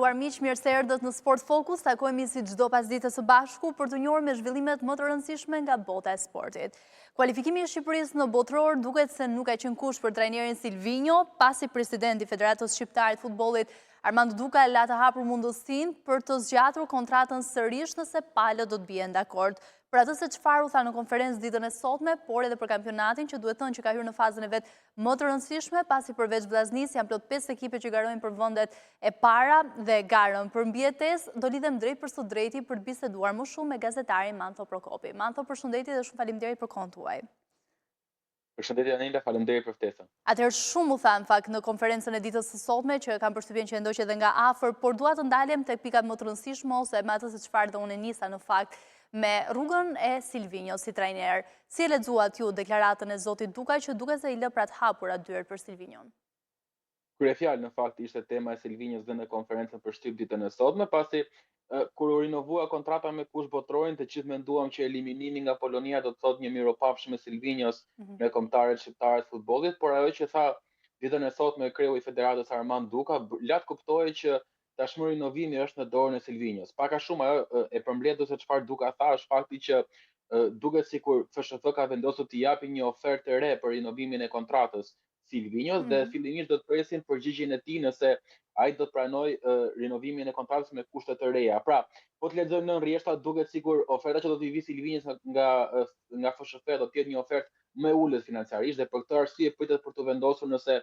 nderuar miq, mirë se erdhët në Sport Focus. Takohemi si çdo pasditë së bashku për të njohur me zhvillimet më të rëndësishme nga bota e sportit. Kualifikimi i Shqipërisë në botëror duket se nuk ka qenë kusht për trajnerin Silvinjo, pasi presidenti i Federatës Shqiptare të Futbollit Armand Duka la të hapur mundësinë për të zgjatur kontratën sërish nëse palët do të bien dakord. Për atë se çfarë u tha në konferencë ditën e sotme, por edhe për kampionatin që duhet thënë që ka hyrë në fazën e vet më të rëndësishme, pasi përveç vllaznisë janë plot 5 ekipe që garojnë për vendet e para dhe garën për mbijetesë. Do lidhem drejt për së drejti për të biseduar më shumë me gazetarin Mantho Prokopi. Mantho, përshëndetje dhe shumë faleminderit për kohën tuaj. Përshëndetje Anela, faleminderit për ftesën. Atëherë shumë u tha në fakt në konferencën e ditës së sotme që kam përshtypjen që ndoqë edhe nga afër, por dua të ndalem tek pikat më të rëndësishme ose me atë se çfarë do unë nisa në fakt me rrugën e Silvinjo si trajner. Si e lexuat ju deklaratën e zotit Duka që duket se i lë pra të hapura dyert për Silvinjon? Kryefjalë në fakt ishte tema e Silvinjos dhe në konferencën për shtyp ditën e sotme, pasi kur u rinovua kontrata me kush botrorin, të gjithë menduam që eliminimi nga Polonia do të thotë një miropafshim me Silvinjos me kombëtarët shqiptarë të futbollit, por ajo që tha ditën e sotme kreu i Federatës Armand Duka, lart kuptoi që tashmë rinovimi është në dorën e Silvinjos. Pak a shumë ajo e përmbledh se çfarë Duka tha është fakti që duket sikur FSHF ka vendosur të japë një ofertë të re për rinovimin e kontratës Silvinjos dhe fillimisht do të presin përgjigjen e tij nëse ai do të pranojë rinovimin e kontratës me kushte të reja. Pra, po të lexojmë në rrjeshta duket sikur oferta që do t'i vi Silvinjos nga FSHF do të jetë një ofertë më e ulët financiarisht dhe për këtë arsye pritet për të vendosur nëse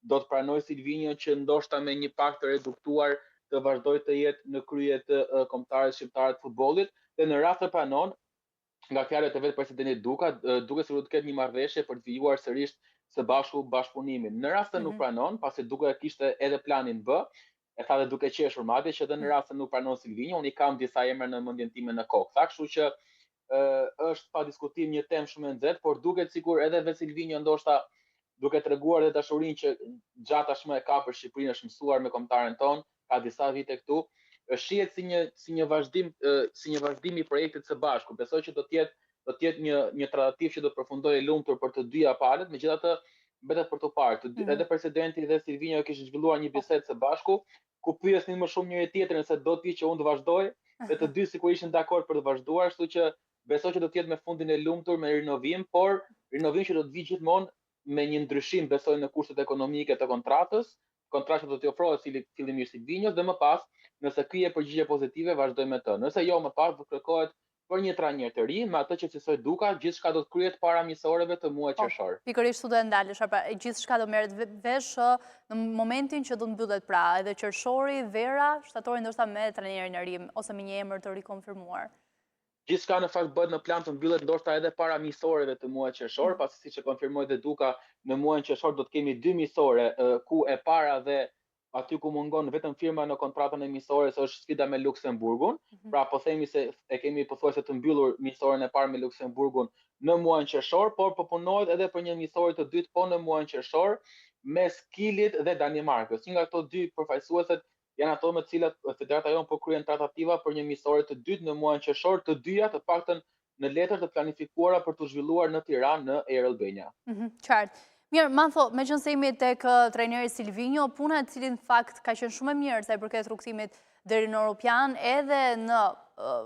do të pranoj Silvinjo që ndoshta me një pak të reduktuar të vazhdoj të jetë në krye të kombëtarëve shqiptarë të futbollit dhe në rast të pranon, nga fjalët e vet presidentit Duka, duket se do të ketë një marrëveshje për të vijuar sërish së bashku bashkëpunimin. Në rast se nuk pranon, pasi Duka kishte edhe planin B, e tha dhe duke qeshur madje që edhe në rast se nuk pranon Silvinjo, unë i kam disa emra në mendjen time në kokë. Tha, kështu që është pa diskutim një temë shumë e nxehtë, por duket sikur edhe vetë Silvinjo ndoshta duke treguar edhe dashurinë që gjatë tashmë e ka për Shqipërinë, është mësuar me kombëtaren ton, ka disa vite këtu, shihet si një vazhdim i projektit së bashku. Besoj që do të jetë një tratativë që do të përfundojë lumtur për të dyja palët, megjithatë mbetet për të parë. Edhe presidenti dhe Silvinjo kishin zhvilluar një bisedë së bashku, ku pyesnin më shumë njëri tjetrin se do të që unë të vazhdoj, dhe të dy sikur ishin dakord për të vazhduar, kështu që besoj që do të jetë me fundin e lumtur me rinovim, por rinovim që do të vijë gjithmonë me një ndryshim besoj në kushtet ekonomike të kontratës, kontratë do t'i ofrohet fillimisht Silvinjos dhe më pas, nëse ky jep përgjigje pozitive, vazhdoj me të. Nëse jo, më pas do kërkohet për një trajner të ri, me atë që cilësoj Duka, gjithçka do të kryhet para misoreve të muajit qershor. Pikërisht do të ndalesh, pra gjithçka do merret vesh në momentin që do të mbyllet pra edhe qershori, vera, shtatori ndoshta me trajnerin e ri ose me një emër të rikonfirmuar. Gjithçka në fakt bëhet në plan të mbyllet ndoshta edhe para misoreve të muajit qershor, pasi siç e konfirmoi dhe Duka, në muajin qershor do të kemi 2 misore, ku e para dhe aty ku mungon vetëm firma në kontratën e misores është sfida me Luksemburgun. Pra po themi se e kemi pothuajse të mbyllur misoren e parë me Luksemburgun në muajin qershor, por po punohet edhe për një misor të dytë po në muajin qershor mes Kilit dhe Danimarkës. Një nga këto dy përfaqësueset janë ato me të cilat federata jonë po kryen tratativa për një misore të dytë në muajin qershor, të dyja të paktën në letër të planifikuara për të zhvilluar në Tiranë në Air Albania. Qartë. Mirë, Mantho, meqense jemi tek trajneri Silvinjo, puna e cilin fakt ka qenë shumë e mirë sa i përket rrugtimit deri në Europian, edhe në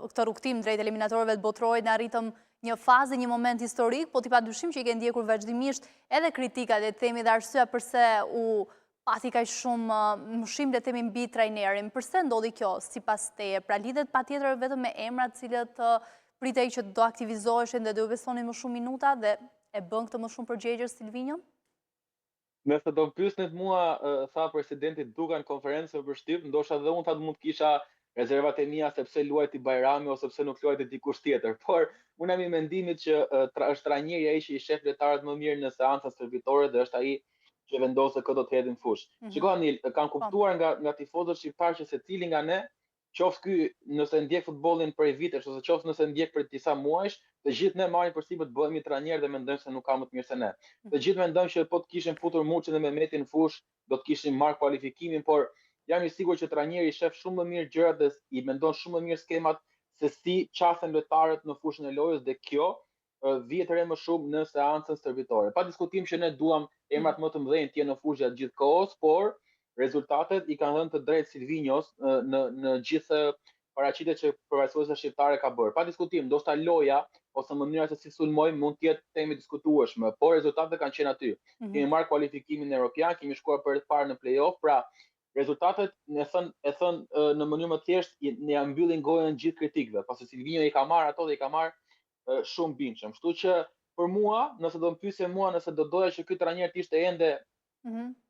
këtë rrugtim drejt eliminatorëve të botrorit në arritëm një fazë, një moment historik, po ti padyshim që i ke ndjekur vazhdimisht edhe kritikat e themi dhe arsyeja pse u pati kaq shumë mshim le themi mbi trajnerin. Pse ndodhi kjo sipas teje? Pra lidhet patjetër vetëm me emrat të cilët pritej që do aktivizoheshin dhe do besonin më shumë minuta dhe e bën këtë më shumë përgjegjës Silvinjo? Nëse do pyesnit mua, tha presidenti Duka në konferencën për shtyp, ndoshta edhe unë mund të kisha rezervat e mia sepse luajti Bajrami ose pse nuk luajti dikush tjetër, por unë jam i mendimit që është trajneri ai që i shef lojtarët më mirë në seancat servitore dhe është ai që vendos se kë do të hedhin fush. Shikoni, kam kuptuar nga tifozët shqiptar që secili nga ne, qoftë ky nëse ndjek futbollin prej vitesh ose qoftë nëse ndjek për disa muajsh, të gjithë ne marrim përsipër të bëhemi trajner dhe mendojmë se nuk ka më të mirë se ne. Të gjithë mendojmë që po të kishin futur Murçin dhe Mehmetin në fush, do të kishin marrë kualifikimin, por jam i sigurt që trajneri shef shumë më mirë gjërat dhe i mendon shumë më mirë skemat se si qasen lojtarët në fushën e lojës dhe kjo vihet re më shumë në seancën servitore. Pa diskutim që ne duam emrat më të mëdhenj të jenë në fushë gjatë gjithë kohës, por rezultatet i kanë dhënë të drejtë Silvinjos në gjithë paraqitjet që përfaqësuesa shqiptare ka bërë. Pa diskutim, ndoshta loja ose mënyra se si sulmojmë mund të jetë temë diskutueshme, por rezultatet kanë qenë aty. Kemi marrë kualifikimin evropian, kemi shkuar për të parë në play-off, pra rezultatet e thën në mënyrë më të thjeshtë ne ja mbyllin gojën gjithë kritikëve, pasi Silvinjo i ka marrë ato dhe i ka marrë shumë bindshëm. Kështu që për mua, nëse do më pyesje mua nëse do doja që ky trajner të ishte ende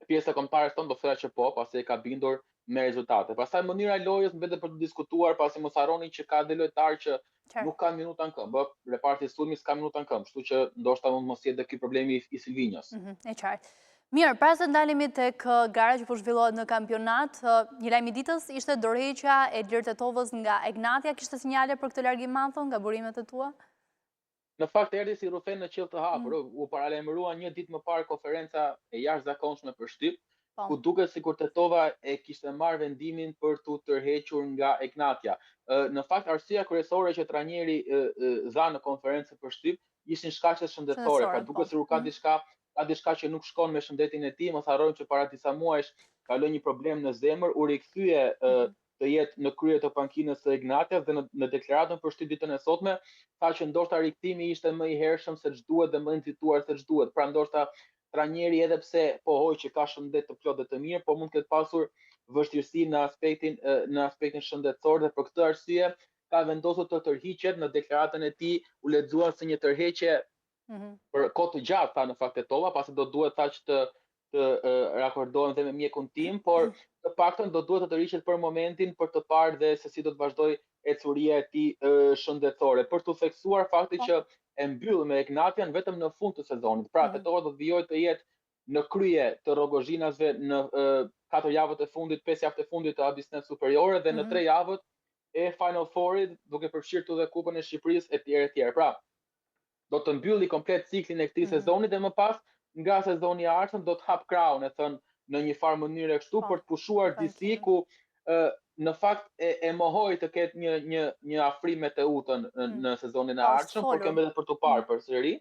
pjesë e kombëtarës tonë, do thoya që po, pasi e ka bindur me rezultate. Pastaj mënyra e lojës mbetet për të diskutuar, pasi mos harroni që ka dhe lojtarë që nuk kanë minuta në këmbë, reparti i sulmit s'ka minuta në këmbë, kështu që ndoshta mund mos jetë ky problemi i Silvinjos. E qartë. Mirë, para se ndalemi tek gara që po zhvillohet në kampionat, një lajm i ditës ishte dorëheqja e Ilir Tetovës nga Egnatia, kishte sinjale për këtë largim Manthon nga burimet e tua? Në fakt erdhi si rrufen në qiell të hapur, u paralajmërua një ditë më parë konferenca e jashtëzakonshme për shtyp, ku duket sikur Tetova e kishte marrë vendimin për t'u tërhequr nga Egnatia. Në fakt arsyeja kryesore që trajneri dha në konferencën për shtyp ishin shkaqet shëndetësore, pra duket sikur ka diçka që nuk shkon me shëndetin e tij. Mos harrojmë që para disa muajsh kaloi një problem në zemër, u rikthye të jetë në krye të pankinës së Ignatias dhe në deklaratën për shtyp ditën e sotme tha që ndoshta rikthimi ishte më i hershëm se ç'duhet dhe më i nxituar se ç'duhet. Pra ndoshta trajneri edhe pse pohoi që ka shëndet të plotë dhe të mirë, po mund të ketë pasur vështirësi në aspektin shëndetësor dhe për këtë arsye ka vendosur të tërhiqet. Në deklaratën e tij u lexua se një tërheqje për kohë të gjatë, tha në fakt Tetova, pasi do duhet tha që të rakordohen dhe me mjekun tim, por të paktën do duhet të tërhiqet për momentin për të parë dhe se si do të vazhdoj ecuria e tij shëndetësore. Për të theksuar fakti që e mbyll me Ignatian vetëm në fund të sezonit. Pra Tetova do të vijojë të jetë në krye të Rogozhinasve në 4 javët e fundit, 5 javët e fundit të A-Business Superiore dhe në 3 javët e Final Fourit, duke përfshirë edhe Kupën e Shqipërisë etj. Pra, do të mbylli komplet ciklin e këtij sezoni dhe më pas nga sezoni i ardhshëm do të hap krahun, e thënë në një farë mënyrë kështu, për të pushuar disi ku në fakt e mohoi të ketë një afrim me Teutën në sezonin e ardhshëm, por kjo mbetet për të parë përsëri,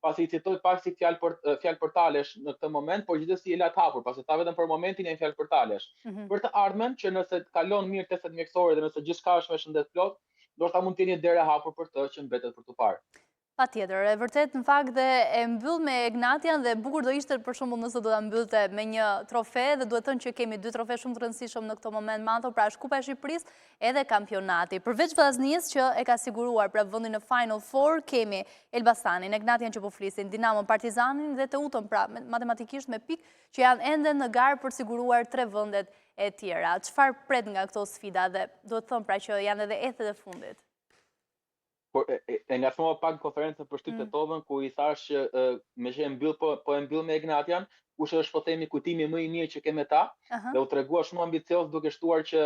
pasi i citoi pak si fjalë portalesh në këtë moment, por gjithsesi e la të hapur, pasi ta vetëm për momentin janë fjalë portalesh. Për të ardhmen që nëse kalon mirë testet mjekësore dhe nëse gjithçka është me shëndet plot, ndoshta mund të jenë një derë e hapur për të që mbetet për të parë. Patjetër, e vërtet në fakt dhe e mbyll me Ignatian dhe bukur do ishte për shembull nëse do ta mbyllte me një trofe, dhe duhet thënë që kemi 2 trofe shumë të rëndësishëm në këtë moment Manthon, pra është Kupa e Shqipërisë edhe kampionati. Përveç vllaznisë që e ka siguruar pra vendin në Final Four, kemi Elbasanin, Ignatian që po flisin, Dinamon, Partizanin dhe Teutën, pra matematikisht me pikë që janë ende në garë për siguruar 3 vendet e tjera. Çfarë pret nga këto sfida dhe duhet thënë pra që janë edhe ethet e fundit? Por e ngacmova pak konferencën për shtyp Tetovën, ku i thash që me që e mbyll me Ignatian, kush është po themi kujtimi më i mirë që ke me ta, dhe u tregua shumë ambicioz duke shtuar që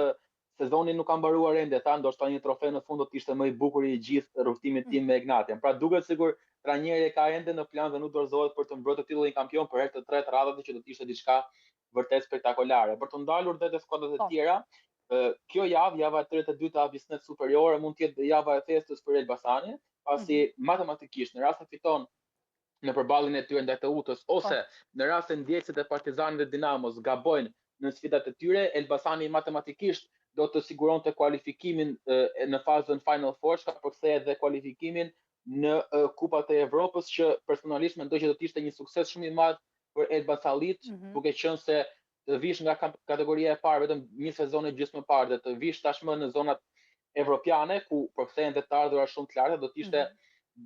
sezoni nuk ka mbaruar ende, tha ndoshta një trofe në fund do të ishte më i bukur i gjithë rrugtimit tim me Ignatian. Pra duket sikur trajneri ka ende në plan dhe nuk dorëzohet për të mbrojtur titullin kampion për herë të tretë radhë, që do të ishte diçka vërtet spektakolare. Për të ndalur dhe skuadrat e tjera, kjo javë, java e 32 të A-Business Superiore, mund të jetë java e festës për Elbasanin, pasi matematikisht në rast se fiton në përballjen e tyre ndaj Teutës ose në rast se ndjekësit e Partizanit dhe Dinamos gabojnë në sfidat e tyre, Elbasani matematikisht do të siguronte kualifikimin në fazën Final Four, ka përkthyer dhe kualifikimin në Kupat e Evropës, që personalisht mendoj që do të ishte një sukses shumë i madh për Elbasanit, duke qenë se të vish nga kategoria e parë vetëm një sezon e gjysmë parë dhe të vish tashmë në zonat evropiane ku përkthehen dhe të ardhurat shumë të larta, do të ishte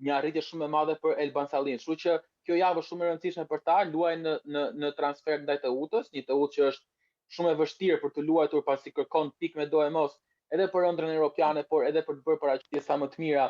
një arritje shumë e madhe për Elbasanin. Kështu që kjo javë është shumë e rëndësishme për ta, luaj në transfer ndaj Teutës, një Teutë që është shumë e vështirë për të luajtur pasi kërkon pikë me do e mos edhe për ëndrrën europiane, por edhe për të bërë paraqitje sa më të mira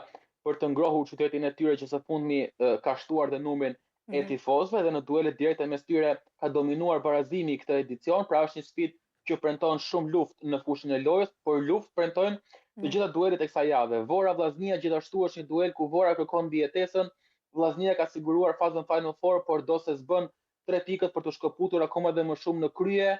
për të ngrohur qytetin e tyre që së fundmi ka shtuar dhe numrin e tifozëve, dhe në duelet direkte mes tyre ka dominuar barazimi këtë edicion, pra është një sfidë që premton shumë luftë në fushën e lojës, por luftë premtojnë të gjitha duelet e kësaj jave. Vora Vllaznia gjithashtu është një duel ku Vora kërkon mbijetesën. Vllaznia ka siguruar fazën Final Four, por do se s'bën 3 pikët për të shkëputur akoma dhe më shumë në krye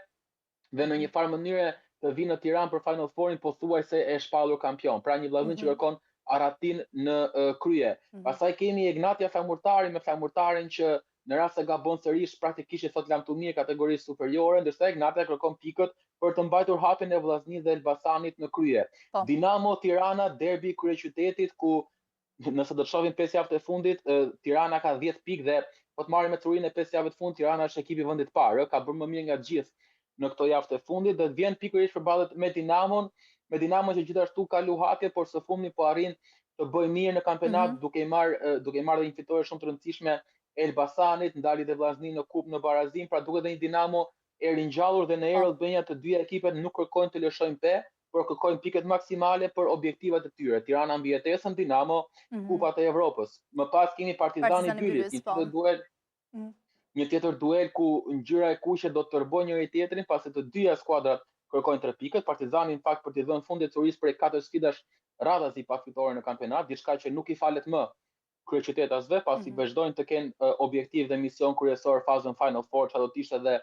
dhe në një farë mënyre të vinë në Tiranë për Final Fourin pothuajse e shpallur kampion. Pra një vllaznin që kërkon aratin në krye. Pastaj kemi Ignatia Flamurtari me Flamurtarin që në rast se gabon sërish praktikisht i thot lam të mirë kategorisë superiore, ndërsa Egnatia kërkon pikët për të mbajtur hapjen e Vllaznisë dhe Elbasanit në krye. Po. Dinamo Tirana, derbi kryeqytetit, ku nëse do të shohim 5 javët e fundit, Tirana ka 10 pikë dhe po të marrim me trurinë e 5 javëve të fundit, Tirana është ekipi i vendit parë, ka bërë më mirë nga gjithë në këto javë të fundit dhe vjen pikërisht përballet me Dinamon, që gjithashtu ka luhatje, por së fundmi po arrin të bëjë mirë në kampionat duke i marrë dhe një fitore shumë të rëndësishme Elbasanit, ndali dhe Vllaznin në kupë në barazim, pra duket dhe një Dinamo e ringjallur dhe në erë Albania të dy ekipet nuk kërkojnë të lëshojnë pe, por kërkojnë piket maksimale për objektivat e tyre. Tirana mbijetesën, Dinamo kupat e Evropës. Më pas kemi Partizani Bylis, një tjetër duel ku ngjyra e kuqe do të tërbojë njëri tjetrin pasi të dyja skuadrat kërkojnë 3 pikët. Partizani në fakt për të dhënë fundit Suris për 4 sfidash radhazi pa fitore në kampionat, diçka që nuk i falet më kryeqytetasve, pasi vazhdojnë të kenë objektiv dhe mision kryesor fazën Final Four, që do të ishte dhe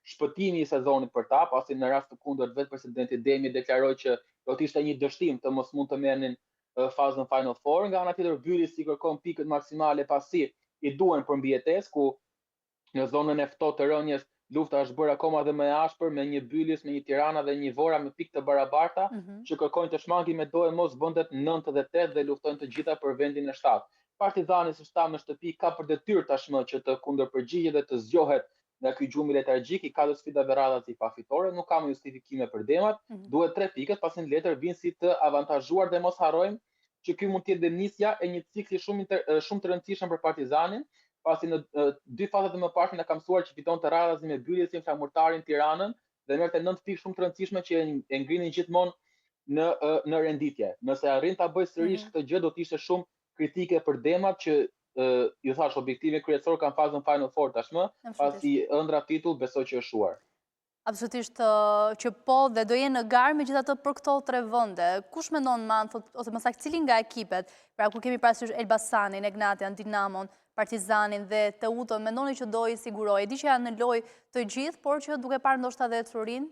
shpëtimi i sezonit për ta, pasi në rast të kundërt vetë presidenti Demi deklaroi që do të ishte një dështim të mos mund të merrnin fazën Final Four. Nga ana tjetër Bylis i kërkon pikët maksimale pasi i duhen për mbijetesë, ku në zonën e ftohtë të rënjes lufta është bërë akoma dhe më e ashpër me një Bylis, me një Tirana dhe një Vora me pikë të barabarta që kërkojnë të shmangin me dorë mos vendet 9 dhe 8 dhe luftojnë të gjitha për vendin e 7. Partizani së shtamë në shtëpi ka për detyrë tashmë që të kundërpërgjigjet dhe të zgjohet nga ky gjumi letargjik i 4 sfidave radhazi pa fitore, nuk ka më justifikime për demat, duhet 3 pikët, pasi në letër vinë si të avantazhuar dhe mos harrojmë që ky mund të jetë nisja e një cikli shumë të rëndësishëm për Partizanin, pasi në 2 fatet e mëparshme na ka mësuar që fitonte radhazi me Bylisin, flamurtarin Tiranën dhe merrte 9 pikë shumë të rëndësishme që e ngrinin gjithmonë në renditje. Nëse arrin ta bëjë sërish këtë gjë, do të ishte shumë kritike për demat që ju thash objektivi kryesor kanë fazën Final Four tashmë, pasi ëndra titull besoj që është shuar. Absolutisht që po dhe do jenë në garë megjithatë për këto 3 vende. Kush mendon ose më saktë cili nga ekipet, pra ku kemi parasysh Elbasanin, Egnatian, Dinamon, Partizanin dhe Teuton, mendoni që do i sigurojë? E di që janë në lojë të gjithë, por që duke parë ndoshta edhe Turin?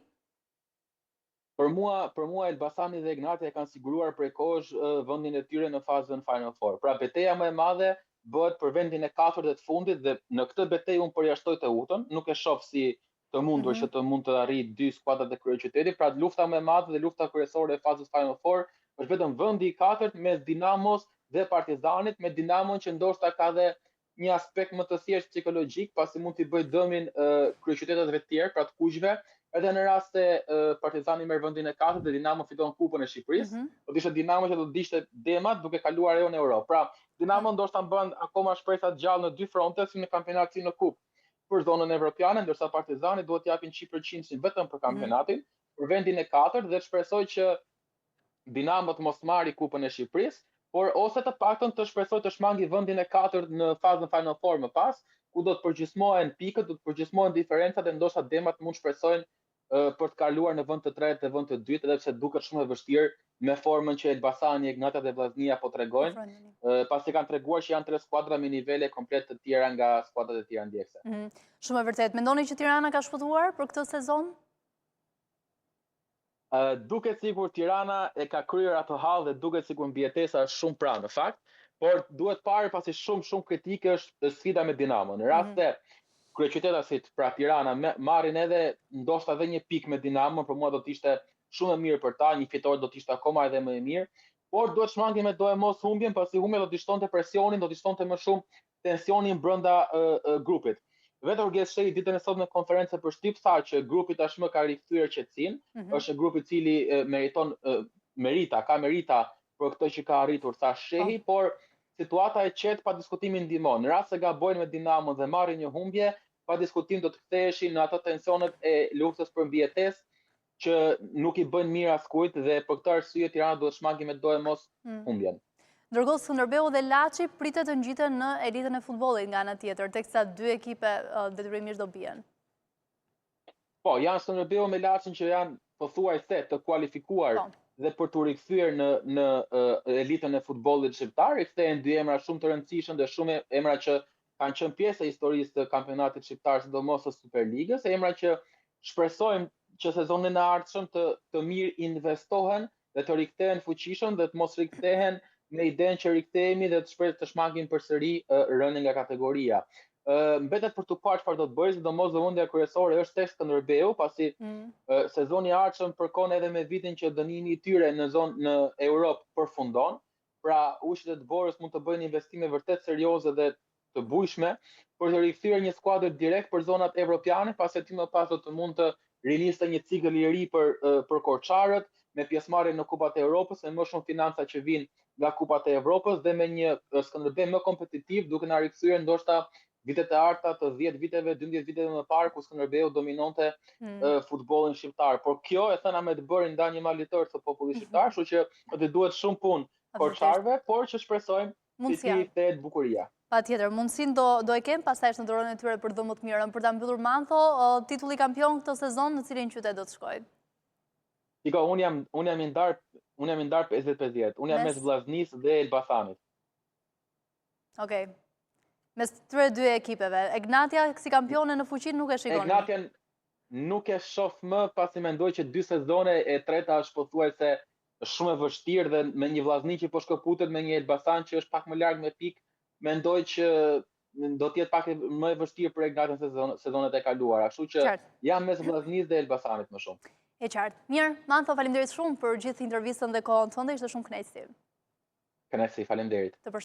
Për mua Elbasani dhe Egnatia kanë siguruar prej kohësh vendin e tyre në fazën Final Four. Pra betejë më e madhe bëhet për vendin e 4 dhe të fundit dhe në këtë betejë unë përjashtoj Teuton, nuk e shoh si të mundur që të mund të arrijë 2 skuadrat e kryeqytetit, pra lufta më e madhe dhe lufta kryesore e fazës Final Four është vetëm vendi i 4 mes Dinamos dhe Partizanit, me Dinamon që ndoshta ka dhe një aspekt më të thjeshtë psikologjik, pasi mund t'i bëjë dëmin kryeqytetatëve të tjerë, pra të kuqve, edhe në rast se Partizani merr vendin e 4 dhe Dinamo fiton kupën e Shqipërisë, do të ishte Dinamo që do të diqte demat duke kaluar ajo në Europë. Pra, Dinamo ndoshta bën akoma shpresa të gjallë në 2 fronte, si në kampionat si në kupë për zonën evropiane, ndërsa Partizani duhet t'japin 100% vetëm për kampionatin, për vendin e 4 dhe shpresoj që Dinamo të mos marrë kupën e Shqipërisë, por ose të paktën të shpresoj të shmangi vendin e 4 në fazën Final Four më pas, ku do të përgjysmohen pikët, do të përgjysmohen diferencat dhe ndoshta demat mund shpresojnë për të kaluar në vend të tretë dhe vend të dytë, edhe pse duket shumë e vështirë me formën që Elbasani, Egnatia dhe Vllaznia po tregojnë, pasi kanë treguar që janë 3 skuadra me nivele komplet të tjera nga skuadrat e tjera ndjekse. Shumë e vërtet. Mendoni që Tirana ka shpëtuar për këtë sezon? Duket sikur Tirana e ka kryer atë hall dhe duket sikur mbijetesa është shumë pranë në fakt, por duhet parë pasi shumë kritike është sfida me Dinamo. Në rast se kryeqytetasit, pra Tirana, marrin edhe ndoshta edhe një pikë me Dinamo, për mua do të ishte shumë e mirë për ta, një fitore do të ishte akoma edhe më e mirë, por duhet shmangin me dorë mos humbjen, pasi humbja do të shtonte presionin, do të shtonte më shumë tensionin brenda grupit. Vetë Orges Shehi ditën e sotme në konferencë për shtyp tha që grupi tashmë ka rikthyer qetësinë, është një grup i cili ka merita për këtë që ka arritur, tha Shehi, por situata e qetë pa diskutimin ndihmon. Në rast se gabojnë me Dinamo dhe marrin një humbje, pa diskutim do të ktheheshin në ato tensionet e luftës për mbijetesë që nuk i bën mirë askujt dhe për këtë arsye Tirana duhet shmangi me dorë mos humbjen. Ndërkohë Skënderbeu dhe Laçi pritet të ngjiten në elitën e futbollit nga ana tjetër, teksa 2 ekipe detyrimisht do bien. Po, janë Skënderbeu me Laçin që janë pothuajse të kualifikuar dhe për të rikthyer në elitën e futbollit shqiptar, i kthehen 2 emra shumë të rëndësishëm dhe shumë emra që kanë qenë pjesë e historisë të kampionatit shqiptar, sidomos së Superligës, emra që shpresojmë që sezonin e ardhshëm të mirë investohen dhe të rikthehen fuqishëm dhe të mos rikthehen me idenë që rikthehemi dhe të shmangin përsëri rënien nga kategoria. mbetet për të parë çfarë do të bëjë, sidomos zëvendja kryesore është tek Skënderbeu, pasi sezoni i ardhshëm përkon edhe me vitin që dënimi i tyre në Europë përfundon. Pra, ushqit e të Borës mund të bëjnë investime vërtet serioze dhe të bujshme për të rikthyer një skuadër direkt për zonat evropiane, pasi aty më pas do të mund të rinisë një cikël i ri për korçarët, me pjesëmarrje në Kupat e Evropës, me më shumë financa që vijnë nga Kupat e Evropës dhe me një Skënderbeu më kompetitiv, duke na rikthyer ndoshta vitet e arta të 10 viteve, 12 viteve më parë, ku Skënderbeu dominonte futbollin shqiptar. Por kjo e thëna me të bërë ndanje malitor të popullit shqiptar, kështu që do duhet shumë punë korçarëve, por që shpresojmë se ti kthehet bukuria. Patjetër, mundësin do e kem, pastaj është në dorën e tyre për të më të mirën. Për ta mbyllur Mantho, titulli kampion këtë sezon në cilin qytet do të shkojë? Shiko, unë jam i ndar 50-50. Unë jam mes Vllaznisë dhe Elbasanit. Okej. Mes këtyre dy ekipeve. Egnatia si kampione në fuqi nuk e shikon. Egnatian nuk e shoh më, pasi mendoj që 2 sezone, e treta është pothuajse shumë e vështirë dhe me një Vllaznik që po shkëputet me një Elbasan që është pak më larg me pikë, mendoj që do të jetë pak më e vështirë për Egnatian sezonet e kaluara. Kështu që jam mes Vllaznisë dhe Elbasanit më shumë. E qartë. Mirë, Mantho, faleminderit shumë për gjithë intervistën dhe kohën tënde, ishte shumë kënaqësi. Kënaqësi, faleminderit.